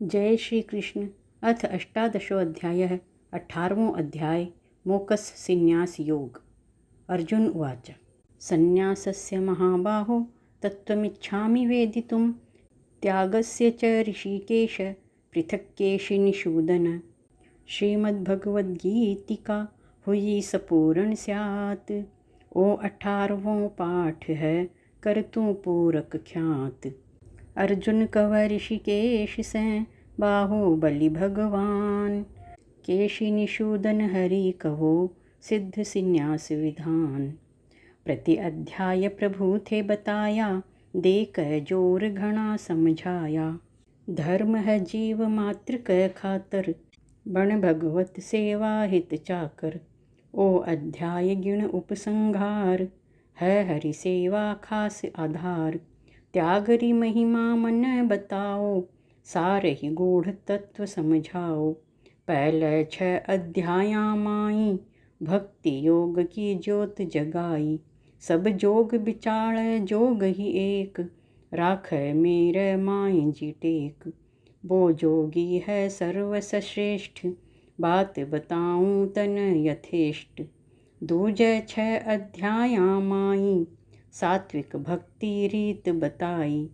जय श्री कृष्ण। अथ अष्टादशोऽध्यायः। 18वां अध्याय मोक्षसंन्यासयोग। अर्जुन उवाच। संन्यासस्य महाबाहो तत्त्वमिच्छामि वेदितुं, त्यागस्य च ऋषिकेश पृथक् केशिनिषूदन। श्रीमद्भगवद्गीतिका हुई सपूर्ण स्यात्, ओ 18वां पाठ है करतूं पूरक ख्यात। अर्जुन कव ऋषिकेश सें बाहुबली भगवान, केशिनिषूदन हरि कहो सिद्ध संन्यास विधान। प्रति अध्याय प्रभु थे बताया, देक जोर घना समझाया। धर्म है जीव मात्र क खातर, बण भगवत सेवा हित चाकर। ओ अध्याय गिण उपसंहार, है हरि सेवा खास आधार। त्यागरी महिमा मन बताओ, सारहि गूढ़ तत्व समझाओ। पहले 6 अध्याया माई, भक्ति योग की ज्योत जगाई। सब जोग बिचार जोग ही एक, राखै मेरे माई जी टेक। वो जोगी है सर्वश्रेष्ठ, बात बताऊं तन यथेष्ट। दूजे 6 अध्याया माई, सात्विक भक्ति रीत बताई।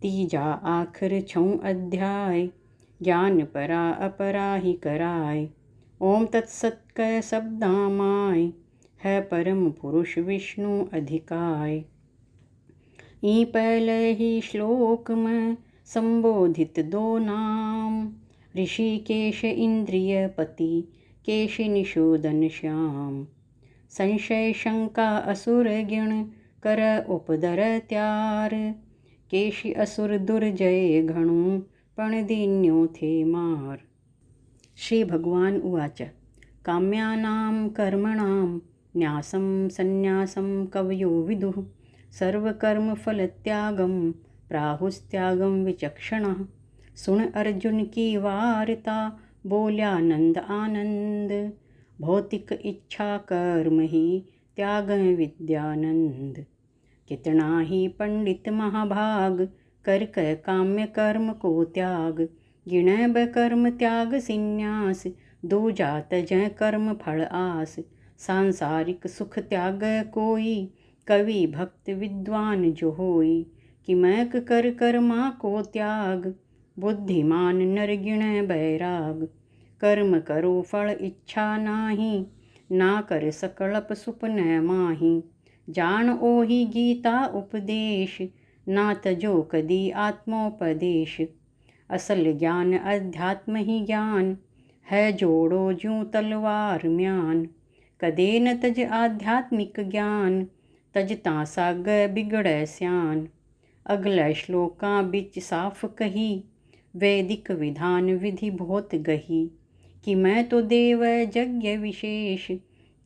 तीजा आखिर 6 अध्याय, ज्ञान परा अपरा ही कराय। ओम तत्सत कै शब्दा माय, है परम पुरुष विष्णु अधिकाय। ई पहले ही श्लोक में संबोधित 2 नाम, ऋषिकेश इंद्रिय पति केशिनिषूदन श्याम। संशय शंका असुर गिण, कर उपदर त्यार। केशि असुर दुर्जय घणु, पण दीन्यो थे मार। श्री भगवान उवाच। काम्यानां कर्मणां न्यासं संन्यासं कवयो विदुः, सर्वकर्मफलत्यागं प्राहुस्त्यागं विचक्षणः। सुन अर्जुन की वार्ता, बोल्या नंद आनंद। भौतिक इच्छा कर्म ही त्याग विद्यानंद। कितना ही पंडित महाभाग, कर कै काम्य कर्म को त्याग। गिणै बकर्म त्याग संन्यास, दूजा तजै कर्म फल आस। सांसारिक सुख त्याग कोई, कवि भक्त विद्वान जो होई। किमैक कर कर्मा को त्याग, बुद्धिमान नर गिणै बैराग। कर्म करो फल इच्छा नाही, ना कर सकलप सुपनै माही। जान ओहि गीता उपदेश, ना तजो कदी आत्मोपदेश। असल ज्ञान अध्यात्म ही ज्ञान, है जोड़ो ज्यों तलवार म्यान। कदे न तज आध्यात्मिक ज्ञान, तजता साग बिगड़ै स्यान। अगला श्लोका बिच साफ कही, वैदिक विधान विधि बहुत गही। कि मैं तो देव यज्ञ विशेष,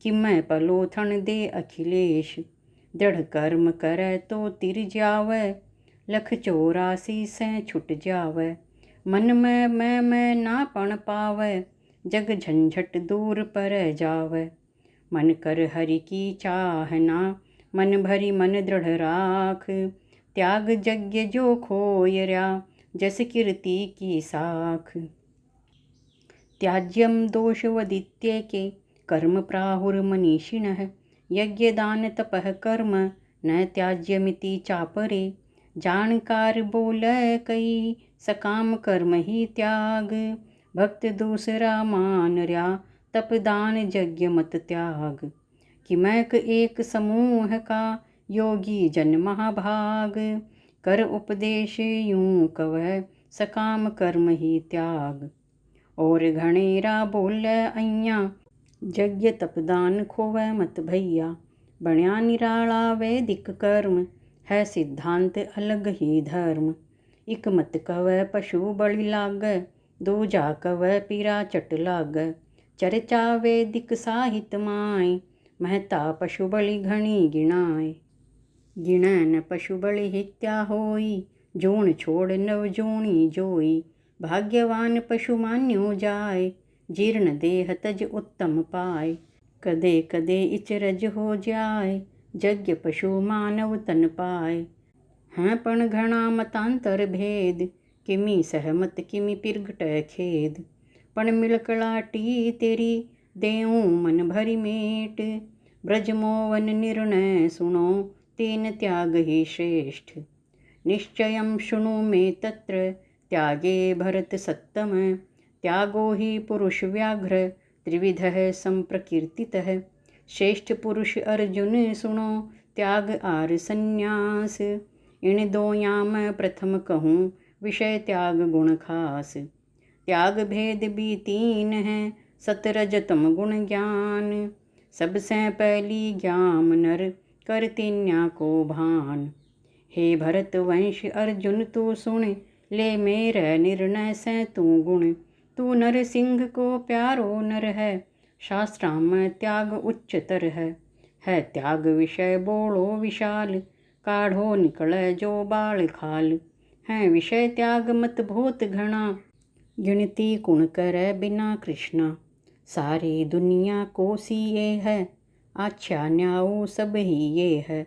कि मैं पलोथन दे अखिलेश। दृढ़ कर्म करे तो तिर जावै, लख 84 से छुट जावै। मन में मैं ना पण पावै, जग झंझट दूर पर जावै। मन कर हरि की चाहना, मन भरी मन दृढ़ राख। त्याग यज्ञ जो खोयरा, जस कीर्ति की साख। त्याज्यम दोषवदित्येके, कर्म प्राहुर्मनीषिणः। यज्ञदान तपः कर्म, न त्याज्यमिति चापरे। जानकार बोलै कई, सकाम कर्म ही त्याग। भक्त दूसरा मान रया, तपदान यज्ञ मत त्याग। किमैक एक समूह का, योगी जन महाभाग। कर उपदेश यूं कवै, सकाम कर्म ही त्याग। और घणेरा बोलै अइयां, यज्ञ तपदान खोवै मत भैया। बण्या निराला वैदिक कर्म, है सिद्धांत अलग ही धर्म। इक मत कवै पशु बलि लागै, दूजा कवै पीरा चट लागै। चर्चा वैदिक साहित माय, महता पशु बलि घणी गिणाय। गिणै न पशु बलि हित्या होई, जोण छोड़ नव जोणी जोई। भाग्यवान पशु मान्यो जाय, जीर्ण देह तज उत्तम पाय। कदे कदे इचरज हो जाय, यज्ञ पशु मानव तन पाय। हैं पण घणा मतांतर भेद, किमी सहमत किमी पिरगट खेद। पण मिलकलाटी तेरी देऊं मन भरी मेट। ब्रजमोवन निर्णय सुनो तेन त्याग ही श्रेष्ठ। निश्चयं शृणु मे तत्र त्यागे भरत सत्तम। त्यागो हि पुरुष व्याघ्र त्रिविधः संप्रकीर्तितः। श्रेष्ठ पुरुष अर्जुन सुनो त्याग आर संन्यास। इन दोयाम प्रथम कहूँ विषय त्याग गुण खास। त्याग भेद भी तीन है सतरजतम गुण ज्ञान। सबसे पहली ज्ञान नर कर तीन्या को भान। हे भरत वंश अर्जुन तू सुन ले मेरा निर्णय से तू गुण। तू नर सिंह को प्यारो नर है शास्त्राम त्याग उच्चतर है त्याग विषय बोलो विशाल। काढ़ो निकले जो बाल खाल। है विषय त्याग मत बहुत घना गिनती कुण करे बिना कृष्णा। सारी दुनिया को सी ये है आच्छा न्याओ सब ही ये है।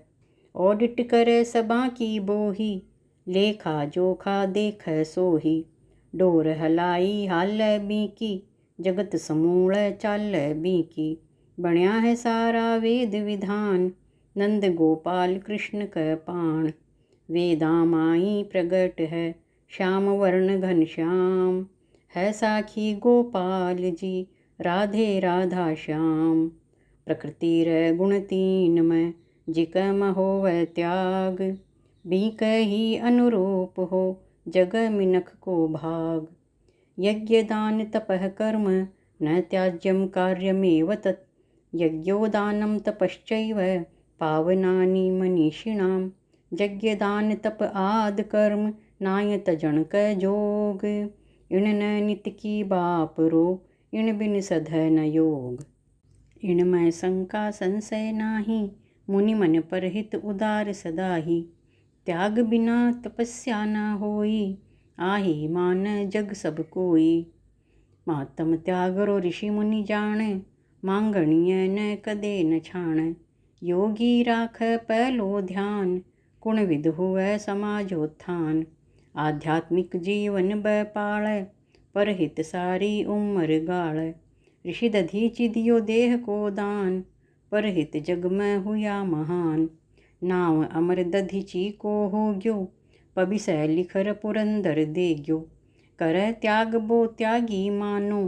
ऑडिट करे सबा की बोही लेखा जोखा देख सोही। डोर हलाई हाल बीकी जगत समूल चाल बीकी। बण्या है सारा वेद विधान नंद गोपाल कृष्ण क पाण। वेदा माई प्रगट है श्याम वर्ण घनश्याम। है साखी गोपाल जी राधे राधा श्याम। प्रकृति रे गुण तीन में जिक होव त्याग। बीक ही अनुरूप हो जग मिनख को भाग। यज्ञ दान तपः कर्म न त्याज्यम कार्यमेव तत्। यज्ञोदानं तपश्चैव पावनानि मनीषिणां। यज्ञ दान तप आद कर्म नाय तजन क जोग। इण न नित की बाप रो इण बिन सध न योग। इण में शंका संशय नाही मुनि मन परहित उदार सदाही। त्याग बिना तपस्या न होई आही मान जग सब कोई। महात्म त्याग रो ऋषि मुनि जाने मांगणिय न कदे न छाण। योगी राख पहलो ध्यान कुण विद हुए समाजोत्थान। आध्यात्मिक जीवन बपाळ परहित सारी उम्र गाळ। ऋषि दधीचि दियो देह को दान परहित जग में हुआ महान। नाव अमर दधीचि को हो ग्यो पबिसै लिखर पुरंदर दे ग्यो। कर त्याग बो त्यागी मानो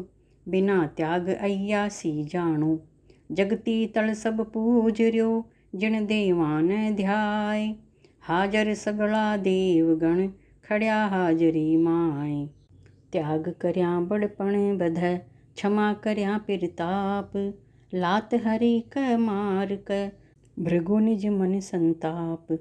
बिना त्याग अय्यासी जानो। जगती तल सब पूज रयो जिन देवान ध्याय। हाजर सगला देवगण खड़िया हाजरी माय। त्याग करया बड़पण बध क्षमा करया पिरताप। लात हरि क मार क भृगु निज मन संताप।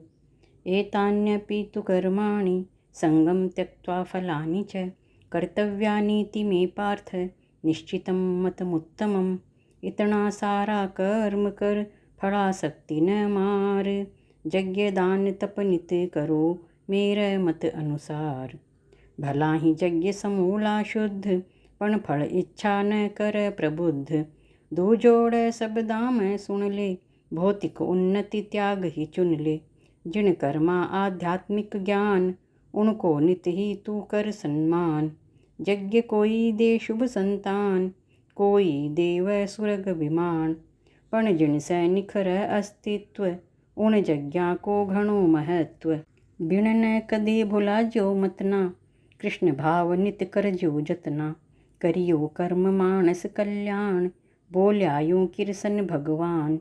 एतान्यपि तु कर्माणि संगम त्यक्त्वा फलानि च। कर्तव्यानीति मे पार्थ निश्चितं मतमुत्तमम्। इतना सारा कर्म कर फलासक्ति न मार। यज्ञ दान तप नित करो मेरे मत अनुसार। भला ही यज्ञ समूला शुद्ध पण फल इच्छा न कर प्रबुद्ध। दो जोड़ सब दाम सुन ले भौतिक उन्नति त्याग ही चुन ले। जिन कर्मा आध्यात्मिक ज्ञान उनको नित ही तू कर सम्मान। यज्ञ कोई दे शुभ संतान कोई देव सुरग विमान। पण जिन से निखर अस्तित्व उन यज्ञा को घणो महत्व। बिन न कदी भुला जो मतना कृष्ण भाव नित कर जो जतना। करियो कर्म मानस कल्याण बोल्या यूं किरसन भगवान।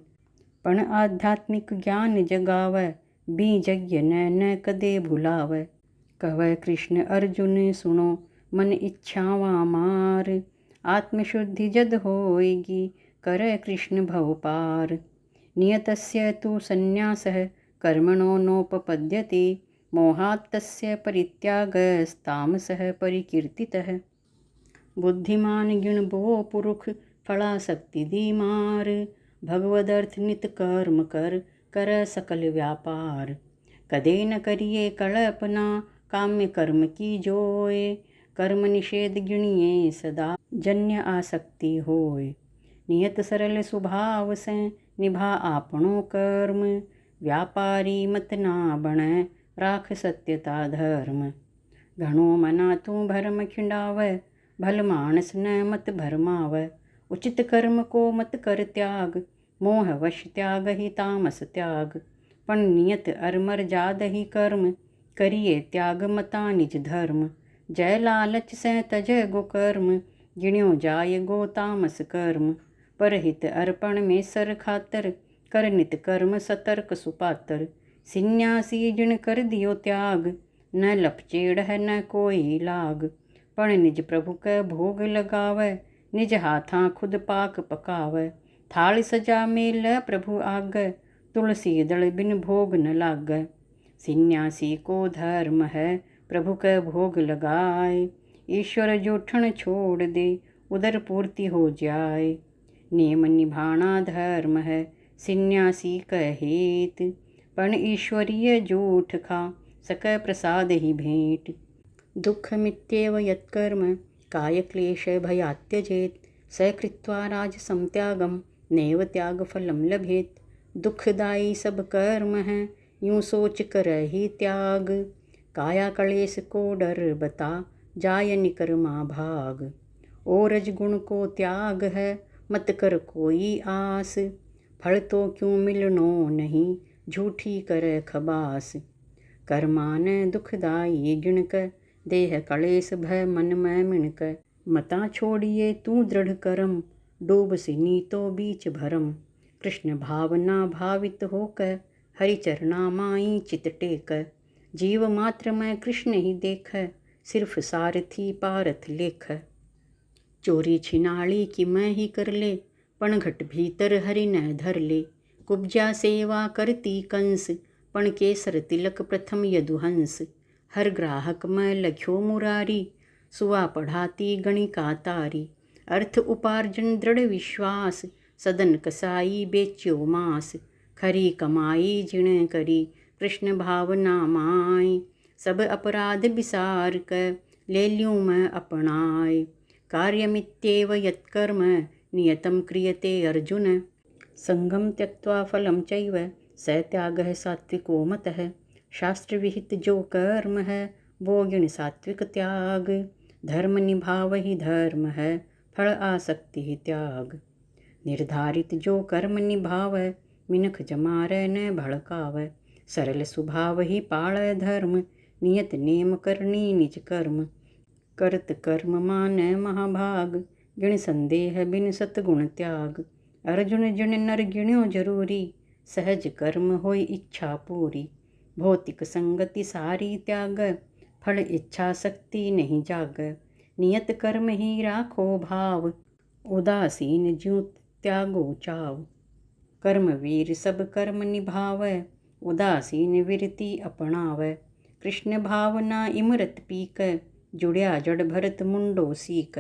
पण आध्यात्मिक ज्ञान जगावै बी यज्ञ न कदे भुलावै। कहवै कृष्ण अर्जुन सुनो मन इच्छावा मार। आत्मशुद्धि जद होएगी कर कृष्ण भव पार। नियतस्य तु संन्यासः कर्मणो नोपपद्यते। मोहात् तस्य परित्यागस्तामसः परिकीर्तितः। बुद्धिमान गिण बो पुरुष फलासक्ति दी मार। भगवदर्थ नित कर्म कर कर सकल व्यापार। कदे न करिए कल्पना काम्य कर्म की जोय। कर्म निषेध गिणिए सदा जन्य आसक्ति होय। नियत सरल स्वभाव से निभा आपणो कर्म। व्यापारी मत ना बने राख सत्यता धर्म। घणो मना तू भरम खिंडाव, भल मानस न मत भरमाव। उचित कर्म को मत कर त्याग, मोह वश त्याग ही तामस त्याग। पण नियत अरमर जाद ही कर्म, करिए त्याग मता निज धर्म। जय लालच सै तज गो कर्म, गिण्यो जाय गो तामस कर्म। परहित अर्पण में सर खातर, कर नित कर्म सतर्क सुपातर। सिन्यासी जिण कर दियो त्याग, न लपचेड़ है न कोई लाग। पण निज प्रभु कै भोग लगावै, निज हाथां खुद पाक पकावै। थाल सजा मेल प्रभु आगै, तुलसी दल बिन भोग न लागै। सिन्यासी को धर्म है प्रभु कै भोग लगाए, ईश्वर जो ठण छोड़ दे उदर पूर्ति हो जाए। नियम निभाना धर्म है सिन्यासी कहेत, पण ईश्वरीय जूठ खा सकै प्रसाद ही भेंट। दुख मित्येव यत्कर्म, काय क्लेश भयात्यजेत। स कृत्वा राजसं त्यागं, नैव त्याग फलं लभेत। दुखदायी सब कर्म है, यूं सोच कर ही त्याग। काया कलेश को डर बता, जाय निकर्मा भाग। ओ रजगुण को त्याग है, मत कर कोई आस। फल तो क्यों मिलनो नहीं, झूठी कर खबास। कर्मान दुखदाई गिणक, देह कलेश भय मन में मिणक। मता छोड़िए तू दृढ़ करम, डूब सिनी तो बीच भरम। कृष्ण भावना भावित होकर, हरि चरना माई चित टेक। जीव मात्र में कृष्ण ही देख, सिर्फ सारथी पारथ लेख। चोरी छिनाली की मैं ही कर ले, पण घट भीतर हरि न धर ले। कुब्जा सेवा करती कंस, पण केसर तिलक प्रथम यदुहंस। हर ग्राहक में लख्यो मुरारी, सुआ पढ़ाती गणिका तारी। अर्थ उपार्जन दृढ़ विश्वास, सदन कसाई बेच्यो मास। खरी कमाई जिण करी, कृष्ण भावना माय। सब अपराध बिसार कर, ले ल्यूं मैं अपनाय। कार्यमित्येव यत्कर्म, नियतं क्रियते अर्जुन। संगम त्यक्त्वा फलं चैव, स त्यागः सात्विको मतः। शास्त्र विहित जो कर्म है, वो गिण सात्विक त्याग। धर्म निभाव ही धर्म है, फल आसक्ति ही त्याग। निर्धारित जो कर्म निभावै, मिनख जमारै न भड़कावै। सरल स्वभाव ही पाळै धर्म, नियत नेम करनी निज कर्म। करत कर्म मानै महाभाग, गिण संदेह बिन सतगुण त्याग। अर्जुन जिण नर गिण्यो जरूरी, सहज कर्म होई इच्छा पूरी। भौतिक संगति सारी त्याग, फल इच्छा शक्ति नहीं जाग। नियत कर्म ही राखो भाव, उदासीन ज्यों त्यागो चाव। कर्मवीर सब कर्म निभावै, उदासीन विरति अपनावै। कृष्ण भावना इमरत पीक, जुड़िया जड़ भरत मुंडो सीक।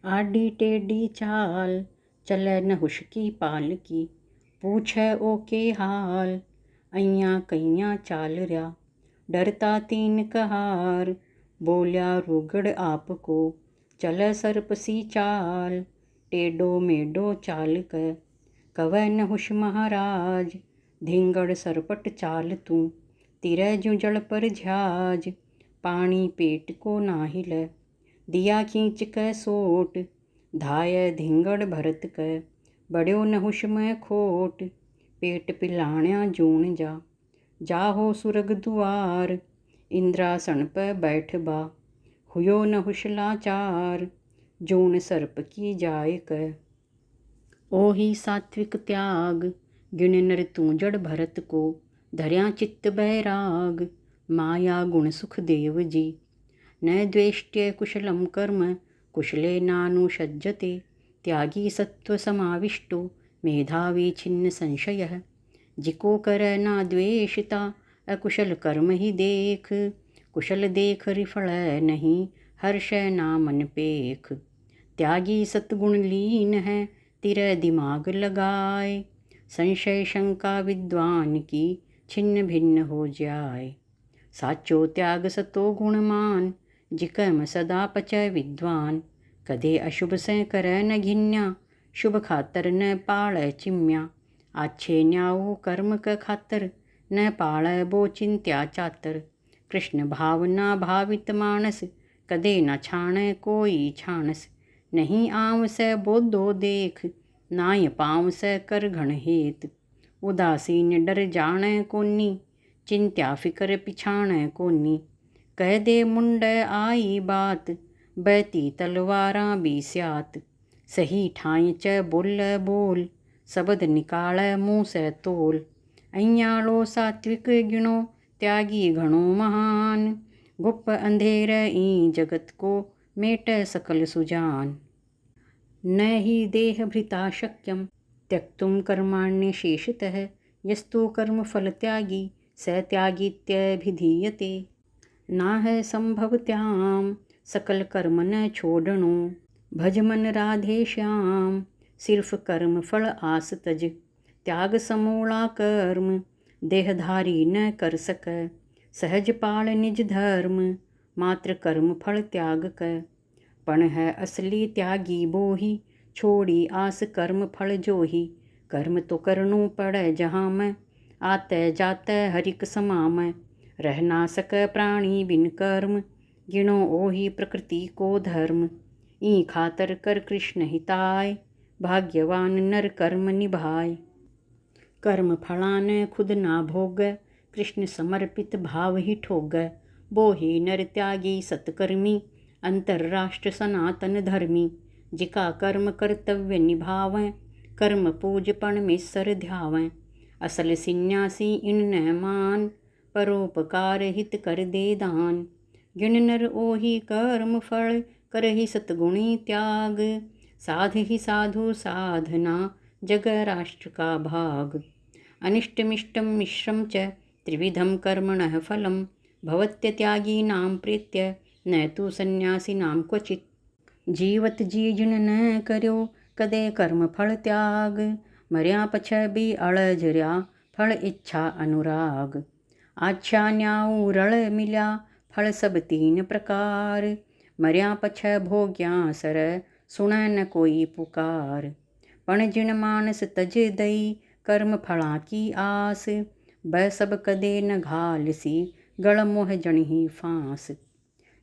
आडी टेढ़ी चाल, चलै न हुशकी पाल की। पूछै ओ के हाल, अइयां कइयां चाल रया। डरता तीन कहार, बोल्या रुगड़ आपको। चलै सर्प सी चाल, टेढ़ो मेढ़ो चाल कै। कवै न हुश महाराज, धिंगड़ सरपट चाल तू। तिरै ज्यों जल पर झ्याज, पानी पेट को ना हिले। दिया खींच कै सोट, धाय धिंगड़ भरत कै। बड़्यो न हुश में खोट, पेट पिलाण्या जूण जा। जाहो सुरग दुआर, इंद्रासन पे बैठ बा। हुयो न हुश लाचार, जूण सर्प की जाय कै। ओही सात्विक त्याग, गिण नर तू जड़ भरत को। धर्या चित्त बैराग, माया गुण सुख देव जी। न द्वेष्ट्य कुशलम कर्म, कुशले नानुषज्यते। त्यागी सत्व समाविष्टो, मेधावी छिन्न संशयः। जिको करੈ ना द्वेषता, अकुशल कर्म ही देख। कुशल देख रिफलै नहीं, हर्षै ना मन पेख। त्यागी सतगुण लीन है, तिरै दिमाग लगाए। संशय शंका विद्वान की, छिन्न भिन्न हो जाय। साचो त्याग सतो गुणमान, जिकम सदा पचै विद्वान। कदे अशुभ सै करੈ न घिन्या, शुभ खातर न पाळै चिम्या। आच्छे न्याओ कर्म क खातर, न पाळै बो चिंत्या चातर। कृष्ण भावना भावित मानस, कदे न छाण कोई छानस। नहीं आव स बोधो देख, नाय पाँव स कर घण हेत। उदासीन डर जाण कोनी, चिंत्या फिकर पिछाण कोनी। कह दे मुंड आई बात, बहती तलवारां भी स्यात। सही ठाई च बोल बोल, शब्द निकाल मुँह से तोल। अइयालो सात्विक गिणो, त्यागी घणो महान। गुप्त अंधेर ई जगत को, मेट सकल सुजान। न हि देह भृता शक्यं, त्यक्तुं कर्माण्य शेषतः। यस्तु कर्म फल त्यागी, स त्यागीत्यभिधीयते। ना है संभव त्याम, सकल कर्म न छोड़णो। भज मन राधे श्याम, सिर्फ कर्म फल आस तज। त्याग समूला कर्म, देहधारी न कर सक। सहज पाल निज धर्म, मात्र कर्म फल त्याग क। पण है असली त्यागी बोही, छोड़ी आस कर्म फल जोही। कर्म तो करनू पड़े जहाँ में, आते जाते हरिक समाम। रह ना सके प्राणी बिन कर्म, गिनो ओही प्रकृति को धर्म। ई खातर कर कृष्ण हिताय, भाग्यवान नर कर्म निभाय। कर्म फलान खुद ना भोग, कृष्ण समर्पित भाव ही ठोग। बोही नर त्यागी सत्कर्मी, अंतरराष्ट्र सनातन धर्मी। जिका कर्म कर्तव्य निभावें, कर्म पूज परमेश्वर ध्यावें। असल सन्यासी इन न मान, परोपकार हित कर दे दान। गिन नर ओही कर्म फल, करहि सतगुणी त्याग। साध ही साधु साधना, जग राष्ट्र का भाग। अनिष्टमिष्टं मिश्रं च, त्रिविधं कर्मणः फलं। भवत्यत्यागीनां प्रीत्य, न तु सन्यासिनां क्वचित्। जीवत जी जिन न कर्यो, कदे कर्म फल त्याग। मर्या पछ भी अळजर्या, फल इच्छा अनुराग। आच्छा न्याऊ रल मिल्या, फल सब तीन प्रकार। मर्या पछ भोग्या सर, सुन न कोई पुकार। पण जिन मानस तज दई, कर्म फला की आस। ब सब कदे न घालसी, गल मोह जणही फांस।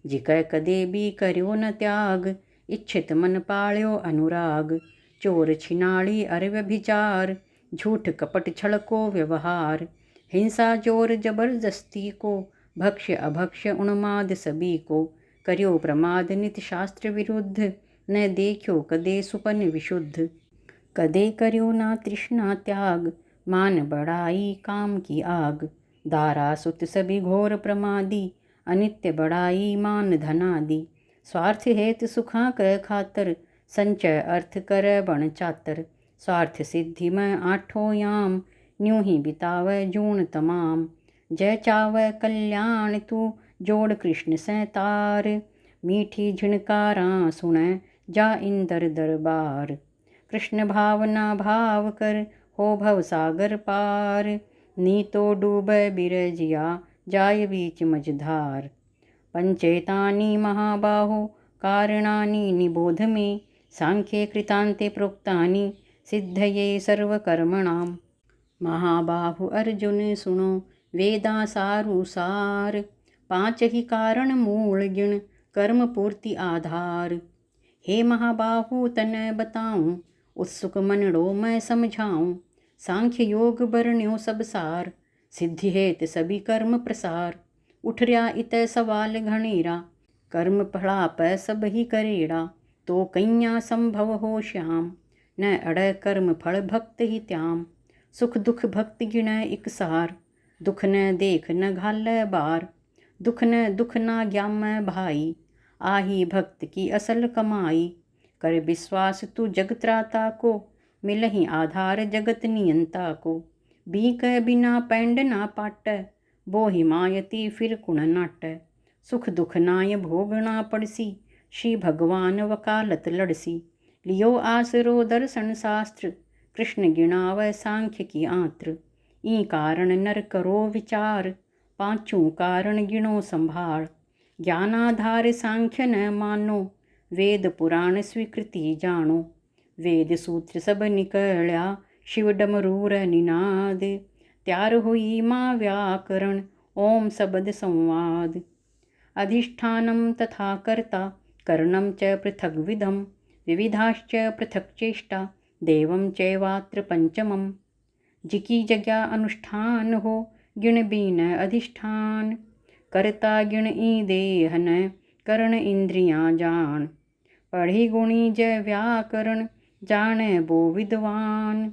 जिकै कदे भी कर्यो न त्याग, इच्छित मन पाळ्यो अनुराग। चोर छिनाली अर व्यभिचार, झूठ कपट छल को व्यवहार। हिंसा जोर जबरदस्ती को, भक्ष्य अभक्ष्य उन्माद सभी को। कर्यो प्रमाद नित शास्त्र विरुद्ध, न देखो कदे सुपन विशुद्ध। कदे कर्यो ना तृष्णा त्याग, मान बढ़ाई काम की आग। दारा सुत सभी घोर प्रमादी, अनित्य बढ़ाई मान धनादि। स्वार्थ हेत सुखा क खातर, संचय अर्थ कर बण चातर। स्वार्थ सिद्धि में आठों याम, न्यूं ही बितावै जून तमाम। जय चावै कल्याण तू, जोड़ कृष्ण से तार। मीठी झिणकारां सुनै, जा इंदर दरबार। कृष्ण भावना भाव कर, हो भव सागर पार। नीतो डूबै बिरजिया, जाय बीच मझधार। पंचेतानि महाबाहो, कारणानि निबोध मे। सांख्ये कृतान्ते प्रोक्तानि, सिद्धये सर्वकर्मणां। महाबाहु अर्जुन सुनो, वेदा सारु सार। पांच ही कारण मूल गिण, कर्म पूर्ति आधार। हे महाबाहु तन बताऊं, उत्सुक मनड़ो मैं समझाऊं। सांख्य योग बरण्यो सब सार, सिद्धि हेत सभी कर्म प्रसार। उठर्या इत सवाल घणेरा, कर्म फला पै सब ही करेड़ा। तो कैया संभव हो श्याम, न अड़ कर्म फल भक्त ही त्याम। सुख दुख भक्त गिणै इक सार, दुख न देख न घालै बार। दुख न ज्ञामै भाई, आही भक्त की असल कमाई। कर विश्वास तू जग त्राता को, मिलहि आधार जगत नियंता को। बीक बिना पैंड ना पाटै, बोहि मायती फिर कुण नाटै। सुख दुख नाय भोगना पड़सी, श्री भगवान वकालत लड़सी। लियो आसरो दर्शन शास्त्र, कृष्ण गिणावै सांख्य की आंत्र। ई कारण नर करो विचार, पांचों कारण गिणो संभाळ। ज्ञानाधार सांख्य न मानो, वेद पुराण स्वीकृति जानो। वेद सूत्र सब निकल्या, शिव डमरूर निनाद। त्यार हुई माँ व्याकरण, ओम सबद संवाद। अधिष्ठानं तथा कर्ता करणं च पृथग्विधं विविधाश्च पृथक् चेष्टा देवं चैवात्र पंचमम्। जिकी जग्या अनुष्ठान हो गिण बीन अधिष्ठान, करता गिण ई देहन करण इंद्रियां जान। पढ़ी गुणी जय व्याकरण जाने बो विद्वान,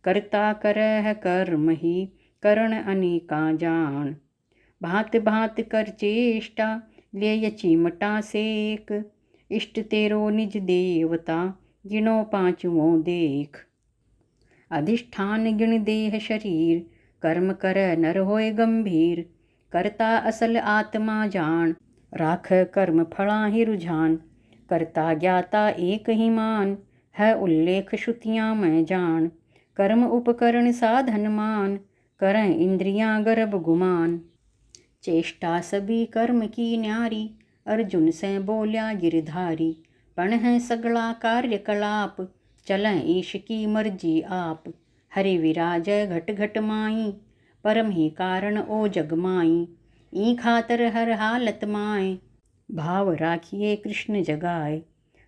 करता करह कर्म ही करण अनेका जान। भांत भांत कर चेष्टा ले चिमटा सेक, इष्ट तेरो निज देवता गिनो पांचवों देख। अधिष्ठान गिण देह शरीर कर्म कर नर होय गंभीर, करता असल आत्मा जान राख कर्म फला ही रुझान। करता ज्ञाता एक ही मान है उल्लेख श्रुतियाँ में जान, कर्म उपकरण साधन मान करें इंद्रियां गर्भ गुमान। चेष्टा सभी कर्म की न्यारी अर्जुन से बोल्या गिरधारी, पण है सगला कार्यकलाप चलें ईश की मर्जी आप। हरि विराज घट घट माई परम ही कारण ओ जग माई, ई खातर हर हालत माए भाव राखिए कृष्ण जगाए।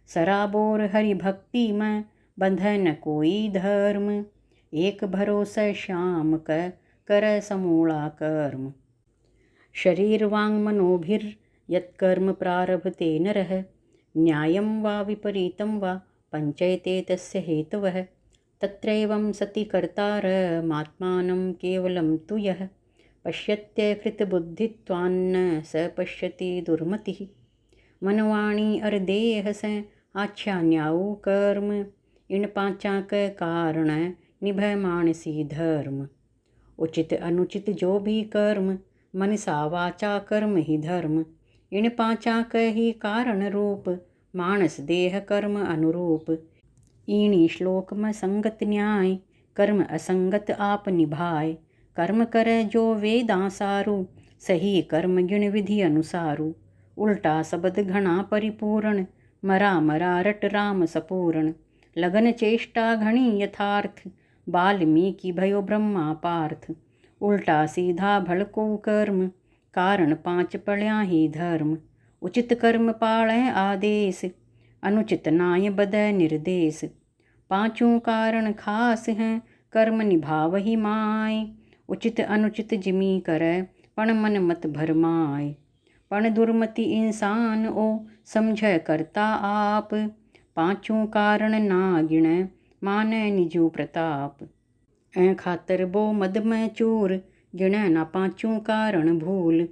सराबोर हरि भक्ति में बंधे न कोई धर्म, एक भरोसा श्याम कर समूला कर्म। शरीर वांग मनोभिर यत्कर्म प्रारभते नरः, न्यायं वा विपरीतं वा पंचैते तस्य हेतवः। तत्रैवं सति कर्तारमात्मानं केवलं तु यः, पश्यत्य कृतबुद्धित्वान्न स पश्यति दुर्मतिः। मनवाणी अर देह से आच्छा न्याऊ कर्म, इन पांचा के कारण निभय मानसी धर्म। उचित अनुचित जो भी कर्म मनसा वाचा कर्म ही धर्म, इन पांचा के ही कारण रूप मानस देह कर्म अनुरूप। इनी श्लोक में संगत न्याय कर्म असंगत आप निभाए, कर्म करे जो वेदां सारू सही कर्म गिण विधि अनुसारू। उल्टा शब्द घना परिपूर्ण मरा मरा रट राम सपूर्ण, लगन चेष्टा घनी यथार्थ वाल्मीकि भयो ब्रह्मा पार्थ। उल्टा सीधा भड़को कर्म कारण पांच पढ़या ही धर्म, उचित कर्म पाड़े आदेश अनुचित नाय बदय निर्देश। पांचों कारण खास हैं कर्म निभाव ही माय, उचित अनुचित जिमी करे पण मन मत भरमाय। पण दुर्मति इंसान ओ समझ करता आप, पांचों कारण ना गिणे माने निजू प्रताप। ऐ खातर बो मद में चूर गिणे ना पांचों कारण भूल,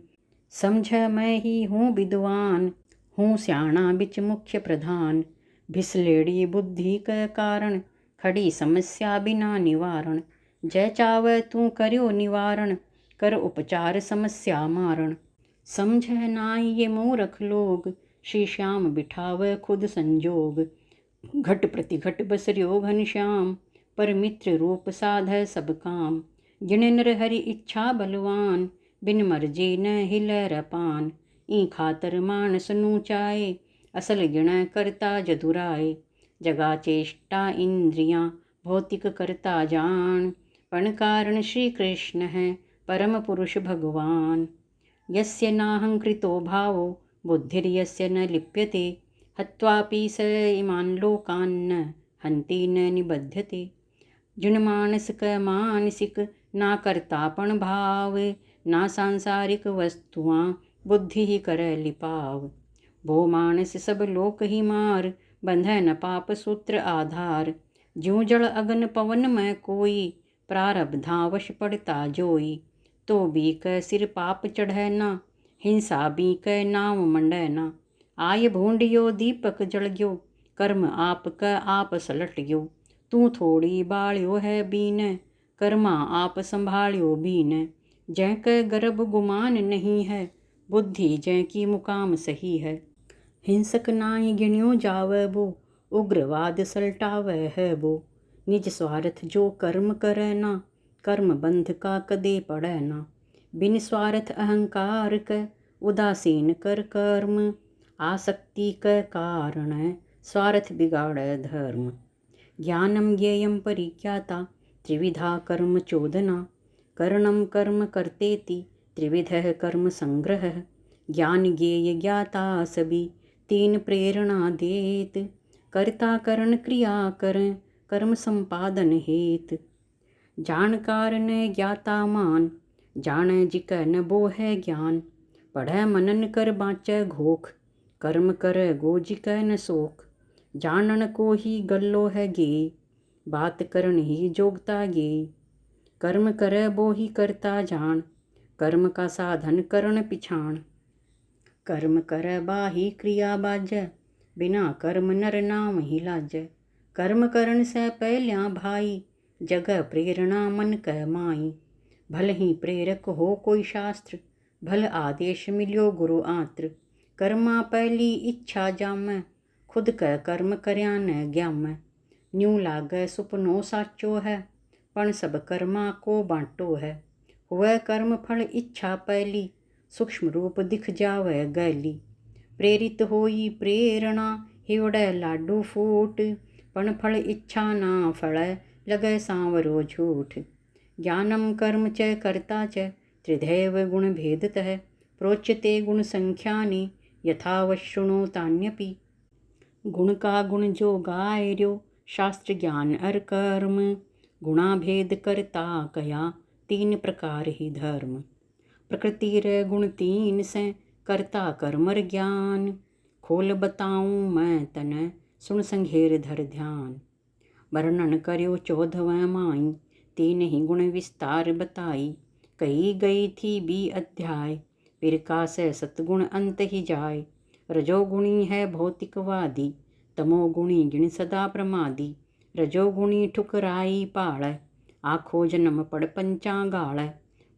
समझ मैं ही हूँ विद्वान हूँ स्याणा बिच मुख्य प्रधान। भिसलेड़ी बुद्धि के कारण खड़ी समस्या बिना निवारण, जय चाव तू करो निवारण कर उपचार समस्या मारण। समझ नाई ये मूर्ख लोग श्री श्याम बिठाव खुद संजोग। घट प्रति घट बसर्यो घनश्याम पर मित्र रूप साध सब काम। जिन नर हरि इच्छा बलवान बिन मर्जी न हिले रपान। ई खातर मानस नूचाए असल गिण करता जदुराए। जगा चेष्टा इंद्रियां भौतिक करता जान, पण कारण श्री कृष्ण है परम पुरुष भगवान। यस्य नाहंकृतो भावो बुद्धिर्यस्य न लिप्यते, हत्वापि स इमान् लोकान् हन्ति न निबध्यते। जिन मानस क मानसिक ना करतापण भाव, ना सांसारिक वस्तुआं बुद्धि ही कर लिपाव। भो मानस सब लोक ही मार बंधे न पाप सूत्र आधार। ज्यों जल अगन पवन में कोई प्रारब्धावश पड़ता जोई। तो बीक सिर पाप चढ़ै ना हिंसा बीक नाव मंडै ना। आय भूंडियो दीपक जल गयो कर्म आप क आप सलट गयो। तू थोड़ी बाळ्यो है बीन कर्मा आप संभाळ्यो बीन। जैक गर्भ गुमान नहीं है बुद्धि जैकी मुकाम सही है। हिंसक नाई गिण्यो जावै बो उग्रवाद सलटावै है बो। निज स्वार्थ जो कर्म करे ना कर्म बंध का कदे पड़ै ना। बिन स्वार्थ अहंकार क उदासीन कर कर्म, आसक्ति क कारण स्वार्थ बिगाड़ै धर्म। ज्ञानम ज्ञेयम परिज्ञाता त्रिविधा कर्म चोदना। करणम कर्म करतेति त्रिविधः कर्म संग्रह, ज्ञान ज्ञेय ज्ञाता सभी, तीन प्रेरणा देत, कर्ता करण क्रिया कर, कर्म संपादन हेत। जान कारण ज्ञाता मान, जान जिक न बो है ज्ञान, पढ़ै मनन कर बाँचै घोख, कर्म कर गो जिक न सोख। जानन को ही गल्लो है गे, बात करन ही जोगता गे, कर्म करे बो ही करता जान, कर्म का साधन करण पिछाण। कर्म करे बाही क्रिया बाजै, बिना कर्म नर नाम ही लाजै। कर्म करण से पहल्या भाई, जगह प्रेरणा मन कह माई। भल ही प्रेरक हो कोई शास्त्र, भल आदेश मिलियो गुरु आत्र। कर्मा पहली इच्छा जामै, खुद कह कर्म करया न ग्यामै। न्यू लागै सुपनो साचो है, पण सब कर्मा को बांटो है। हुए कर्म फल इच्छा पहली, सूक्ष्म रूप दिख जावै गैली। प्रेरित होई प्रेरणा, हिवड़ै लाडू फूट, पण फल इच्छा ना फलै, लगै सांवरो झूठ। ज्ञानम कर्म च कर्ता च, त्रिधैव गुण भेदतः, प्रोच्यते गुण संख्यानि, यथावत् शृणोतान्यपि। गुण का गुण जो गायर्यो, शास्त्र ज्ञान अर कर्म, गुणा भेद करता कया, तीन प्रकार ही धर्म। प्रकृति रे गुण तीन से, करता कर्मर ज्ञान, खोल बताऊं मैं तन, सुन संघेर धर ध्यान। वर्णन कर्यो 14वें माई, तीन ही गुण विस्तार बताई। कही गई थी 20 अध्याय, फिर का से सतगुण अंत ही जाय। रजोगुणी है भौतिकवादी, तमोगुणी जिन सदा प्रमादी। रजोगुणी ठुकराई पाळै, आखो जन्म पड़ पंचा गाळै।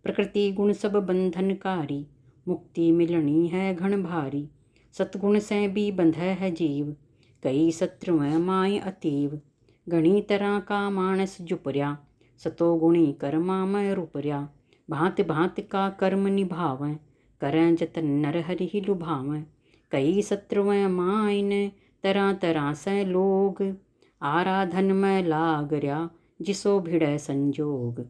प्रकृति गुण सब बंधनकारी, मुक्ति मिलनी है घन भारी। सतगुण से भी बंधै है जीव, कई शत्रुएं माय अतीव। घणी तरह का मानस जुपरया, सतोगुणी कर्मा में रूपरया। भांत भांत का कर्म निभावै, करें जतन नर हरि ही लुभावै। कई शत्रुएं मायन, तरह तरह से लोग, आराधन में लागर्या, जिसो भिड़ै संजोग।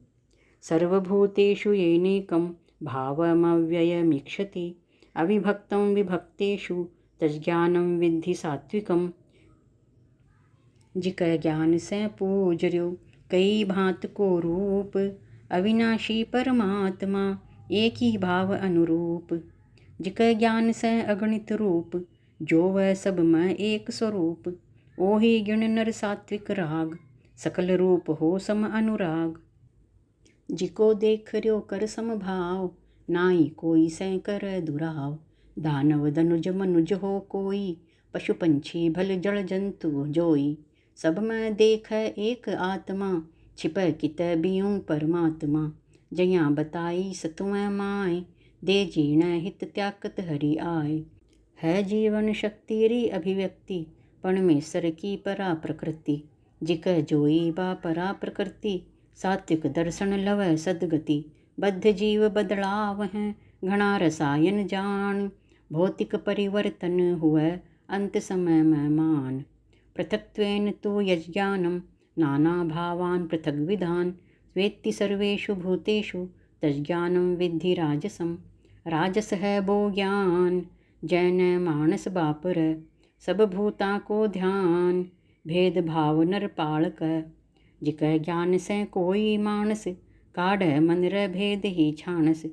सर्वभूतेषु येनेकं, भावमव्ययमीक्षति। अविभक्तं विभक्तेषु, तज्ज्ञानं विद्धि सात्विकम्। जिकै ज्ञान से पूजर्यो, कई भांत को रूप, अविनाशी परमात्मा, एक ही भाव अनुरूप। जिकै ज्ञान से अगणित रूप, जो वह सब में एक स्वरूप। ओही गिण नर सात्विक राग, सकल रूप हो सम अनुराग। जिको देख रयो कर समभाव, नाई कोई सै कर दुराव। दानव दनुज मनुज हो कोई, पशु पंछी भल जल जंतु जोई। सब में देख एक आत्मा, छिपै कितै बियों परमात्मा। जया बताई सतुएं माय, दे जीण हित त्यागत हरि आय। है जीवन शक्ति री अभिव्यक्ति, परमेश्वर की परा प्रकृति। जिकै जोई बा परा प्रकृति, सात्विक दर्शन लवै सदगति। बद्ध जीव बदलाव हैं, घना रसायन जान। भौतिक परिवर्तन हुए, अंत समय में मान। पृथक्त्वेन तु यज्ञानं, नाना भावान् पृथग् विधान्। वेत्ति सर्वेषु भूतेषु, तज्ज्ञानं विद्धि राजसम्। राजस है वो ज्ञान, जैन मानस बापर। सब भूता को ध्यान, भेद भाव नर पालक। जिकै ज्ञान से कोई मानस, काढ़ै मन रै भेद ही छानस।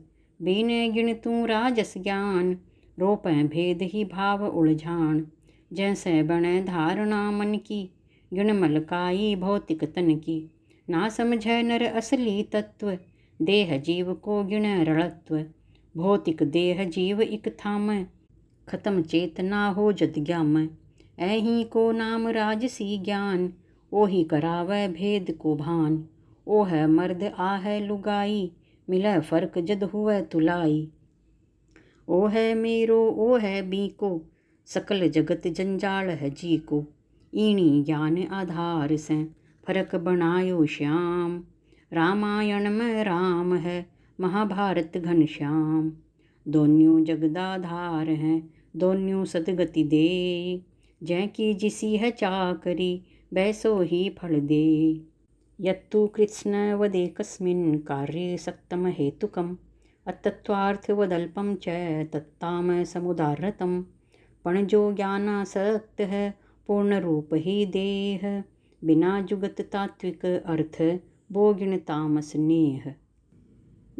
बीने गिण तू राजस ज्ञान, रोपै भेद ही भाव उलझान। जैसे बने धारणा मन की, गिण मलकाई भौतिक तन की। ना समझै नर असली तत्व, देह जीव को गिण रड़त्व। भौतिक देह जीव इक थाम, खत्म चेतना हो जद ज्ञाम। ऐही को नाम राजसी ज्ञान, ओही करावै भेद को भान। ओ है मर्द आ है लुगाई, मिलै फर्क जद हुए तुलाई। ओ है मेरो ओ है बीको, सकल जगत जंजाल है जी को। ईणी ज्ञान आधार से, फर्क बनायो श्याम। रामायण में राम है, महाभारत घनश्याम। दोन्यों जगदाधार हैं, दोन्यों सदगति दे। जै की जिसी है चाकरी, बैसो ही फल दे। यत्तु कृत्स्न वदेकस्मिन् कार्ये सक्तम हेतुकम्, अतत्त्वार्थवदल्पं च तत्तामसमुदाहृतं पण जो ज्ञानासक्त है पूर्ण रूप ही देह बिना जुगत तात्विक अर्थ बोगिण तामस नेह।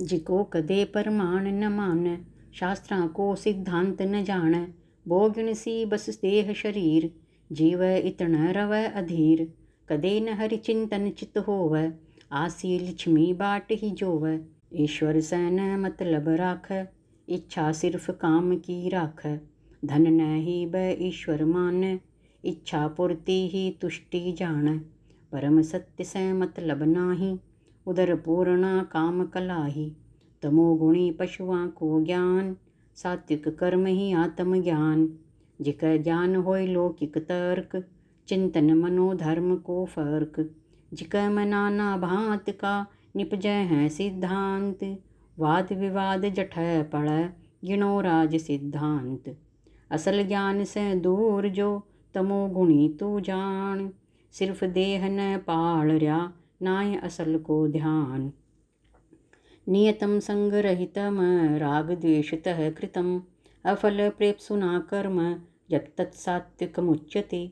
जिको कदे परमाण न मान शास्त्रां को सिद्धांत न जान बोगिण सी बस देह शरीर जीव इतण रव अधीर कदे न हरि चिंतन चित होव आसी लक्ष्मी बाट ही जोव ईश्वर सैन मतलब राख इच्छा सिर्फ काम की राख धन न ही ब ईश्वर मान इच्छा पूर्ति ही तुष्टि जान परम सत्य से मतलब नाही उदर पूर्णा काम कलाही तमोगुणी पशुआं को ज्ञान सात्विक कर्म ही आत्मज्ञान जिक ज्ञान होय लौकिक तर्क चिंतन मनोधर्म को फर्क जिक मनाना भांत का निपजय है सिद्धांत वाद विवाद जठ पड़ गिणो राज सिद्धांत असल ज्ञान से दूर जो तमोगुणी तू जान सिर्फ देह न पाल रया नाय असल को ध्यान नियतम संगरहितम राग द्वेषतः कृतम अफल प्रेप्सुना कर्म यत्तत्सात्विकमुच्यते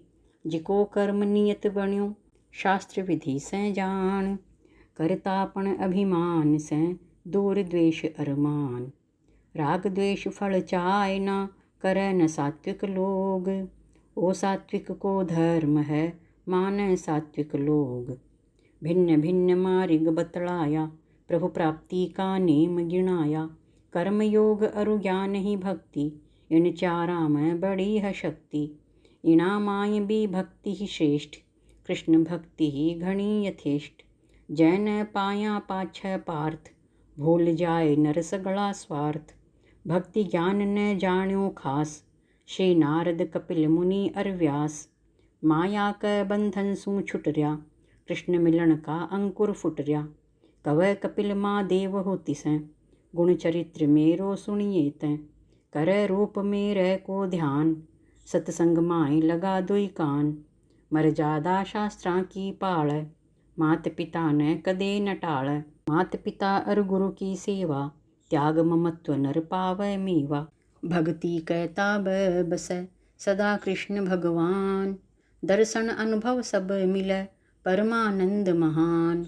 जिको कर्म नियत बण्यो शास्त्र विधि से जान करतापण अभिमान से दूर द्वेष अरमान राग द्वेष फल चाय न करे न सात्विक लोग ओ सात्विक को धर्म है मान सात्विक लोग भिन्न भिन्न मार्ग बतलाया प्रभु प्राप्ति का नेम गिनाया कर्म योग अरु ज्ञान ही भक्ति इन चारा में बड़ी है शक्ति इना माय भी भक्ति ही श्रेष्ठ कृष्ण भक्ति ही घनी यथेष्ट जैन पाया पाछ पार्थ भूल जाए नर सगड़ा स्वार्थ भक्ति ज्ञान न जाण्यो खास श्री नारद कपिल मुनि अरव्यास माया क बंधन सु छुटर्या कृष्ण मिलन का अंकुर फुटर्या कवय कपिल माँ देव होती से गुण चरित्र मेरो सुनिए तैं कर रूप मेरे को ध्यान सत्संग माय लगा दुई कान मर्यादा शास्त्रां की पाळ मात पिता ने कदे न टाळ मात पिता अर गुरु की सेवा त्याग ममत्व नर पावै मीवा भक्ति कहताब बसै सदा कृष्ण भगवान दर्शन अनुभव सब मिलै परमानंद महान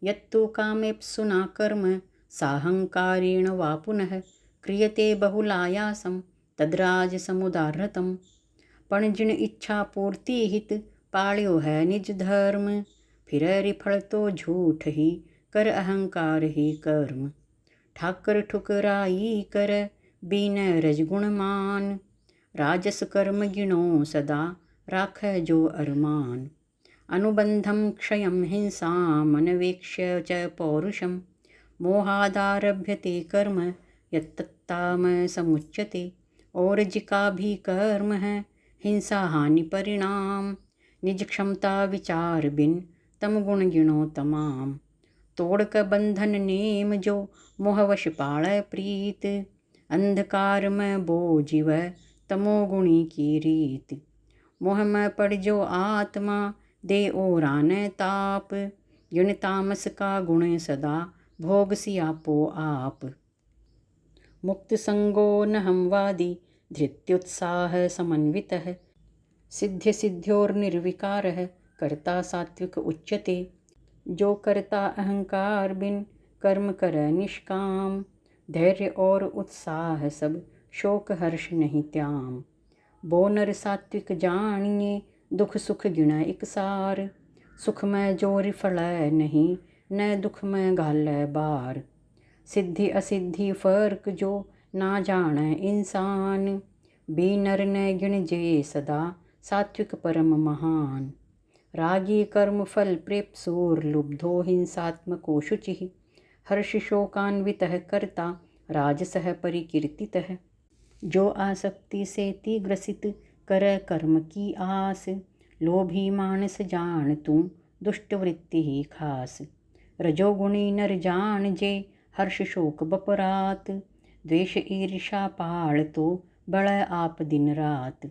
यत्तु कामेप्सुना कर्म साहंकारेण वा पुनः क्रियते बहुलायासं तद्राज समुदाहृतम् पण जिन इच्छा पूर्ति हित पाळ्यो है निज धर्म फिर रिफल तो झूठ ही कर अहंकार ही कर्म ठाकर ठुकराई कर बीन रजगुण मान राजस कर्म गिणो सदा राख जो अरमान अनुबंधम क्षयं हिंसा मनवेक्ष्य च पौरुषम मोहादारभ्यते कर्म यत्तत्ताम समुच्यते और जिका भी कर्म है हिंसा हानि परिणाम निज क्षमता विचार बिन तम गुण गिणो तमाम तोड़ क बंधन नेम जो मोहवश पाळै प्रीत अंधकार में बो जीव तमोगुणी की रीत मोह में पड़ जो आत्मा दे ओरान ताप गिण तामस का गुण सदा भोग सियापो आप मुक्त संगो न हमवादी धृत्युत्साह समन्वितः सिद्ध्य सिद्ध्योर्निर्विकारः कर्ता सात्विक उच्यते जो करता अहंकार बिन कर्म कर निष्काम धैर्य और उत्साह सब शोक हर्ष नहीं त्याम बो नर सात्विक जानिए दुख सुख गिण इकसार सुख में जो रिफल नहीं न दुख में घाल बार सिद्धि असिद्धि फर्क जो ना जान इंसान बी नर न गिण जे सदा सात्विक परम महान रागी कर्म फल प्रेप्सूर लुब्धो हिंसात्मको शुचिः हर्ष शोकान्वितः कर्ता राजसः परिकीर्तितः जो आसक्ति से ग्रसित कर कर्म की आस लोभी मानस जान तू दुष्ट वृत्ति ही खास रजोगुणी नर जान जे हर्ष शोक बपरात द्वेष ईर्षा पाळ तो बळ आप दिन रात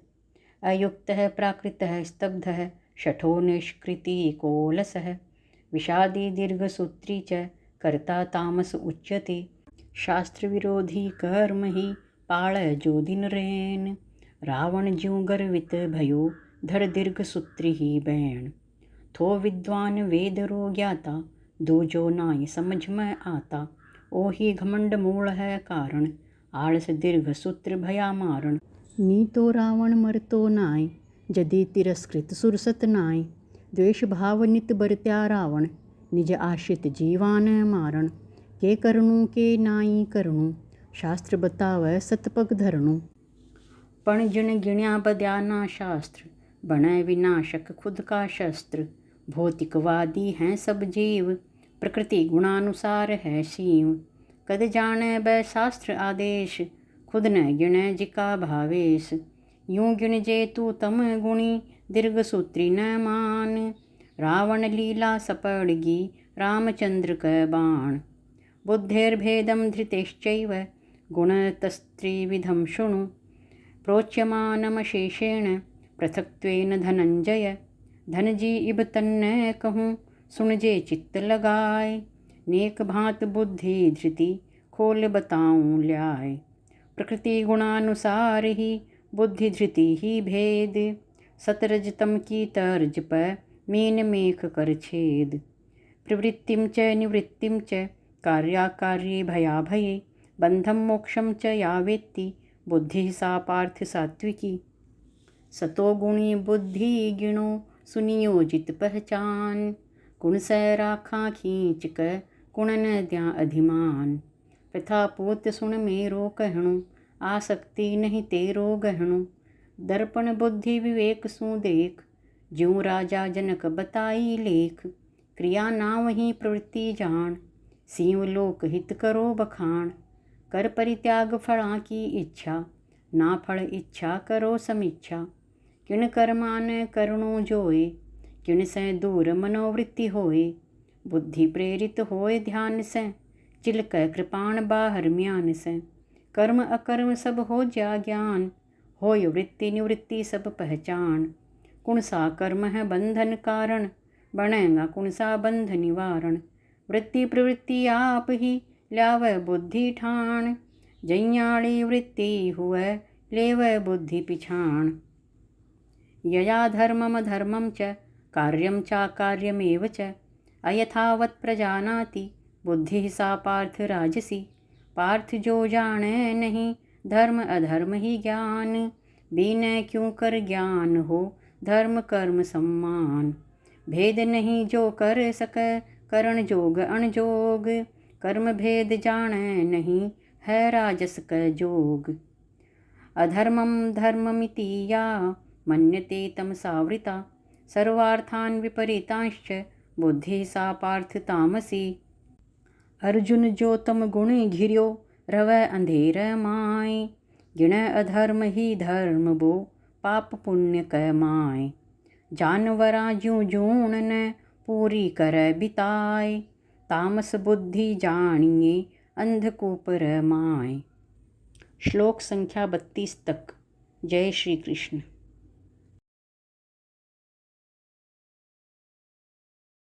अयुक्तः प्राकृतः स्तब्धः शठो निष्कृति कोलसः विषादी दीर्घसूत्री च कर्ता तामस उच्यते शास्त्र विरोधी कर्म ही पाळ जो दिन रैन। रावण ज्यों गर्वित भयो धर दीर्घ सूत्री ही बैण। थो विद्वान वेद रो ज्ञाता दो जो नाय समझ में आता। ओही घमंड मूल है कारण आलस दीर्घ सूत्र भया मारण। नीतो रावण मरतो नाय जदि तिरस्कृत सुरसत नाय। द्वेष भाव नित बरत्या रावण निज आश्रित जीवान मारण। के करनू के नाई करनू शास्त्र बतावै सतपग धरनू। पण जिन गिण्या बद्या ना शास्त्र बनै विनाशक खुद का शस्त्र। भौतिकवादी हैं सब जीव प्रकृति गुणानुसार है सीव। कद जाने बै शास्त्र आदेश खुद न गिणै जिका भावेश। यूं गिण जे तू तम गुणी दीर्घ सूत्री न मान। रावण लीला सपड़गी रामचंद्र क बाण। बुद्धेर्भेदं धृतेश्चैव गुणतस्त्रिविधं शृणु। प्रोच्यमानमशेषेण पृथक्त्वेन धनंजय। धनजी इब तन्नै कहूँ सुन जे चित्त लगाय। नेक भांत बुद्धि धृति खोल बताऊँ ल्याय। प्रकृति गुणानुसार ही बुद्धि धृति ही भेद। सतरज तम की तर्ज पर मीन मेख कर छेद। प्रवृत्तिम च निवृत्तिम च कार्याकार्ये भया भये। बंधम मोक्षम च या वेत्ति बुद्धि सा पार्थ सात्विकी। सतोगुणी बुद्धि गिणो सुनियोजित पहचान। गुण सै राखा खींच कर गुण न द्या अधिमान। प्रथा पूत सुन मेरो कहणु आसक्ति नहीं तेरो गहणु। दर्पण बुद्धि विवेक सु देख ज्यों राजा जनक बताई लेख। क्रिया ना वही प्रवृत्ति जान सीव लोक हित करो बखान। कर परित्याग फला की इच्छा ना फल इच्छा करो समीक्षा। किण कर्मान करणो जोए किण से दूर मनोवृत्ति होए। बुद्धि प्रेरित होए ध्यान से चिलक कृपाण बाहर म्यान से। कर्म अकर्म सब हो जा ज्ञान होय वृत्ति निवृत्ति सब पहचान। कुण सा कर्म है बंधन कारण बनेगा कुण सा बंध निवारण। वृत्ति प्रवृत्ति आप ही ल्यावै बुद्धि ठाण। जैयाड़ी वृत्ति हुए लेवै बुद्धि पिछाण। यया धर्मम धर्मम च कार्यम चाकार्यमेव च। अयथावत् प्रजानाति बुद्धि सा पार्थ राजसी। पार्थ जो जाने नहीं धर्म अधर्म ही ज्ञान। बीने क्यों कर ज्ञान हो धर्म कर्म सम्मान। भेद नहीं जो कर सके करण जोग अणजोग। कर्म भेद जाने नहीं है राजस क जोग। अधर्मम धर्ममिति या मन्यते तमसावृता। सर्वार्थान विपरीतांश्च बुद्धि सा पार्थ तामसी। अर्जुन जो तम गुण घिर्यो रवै अंधेर माय। गिणै अधर्म ही धर्म बो पाप पुण्य क माय। जानवरा ज्यों जूण न पूरी कर बिताय। तामस बुद्धि जानिए अंधकूप रमाय। श्लोक संख्या 32 तक। जय श्री कृष्ण।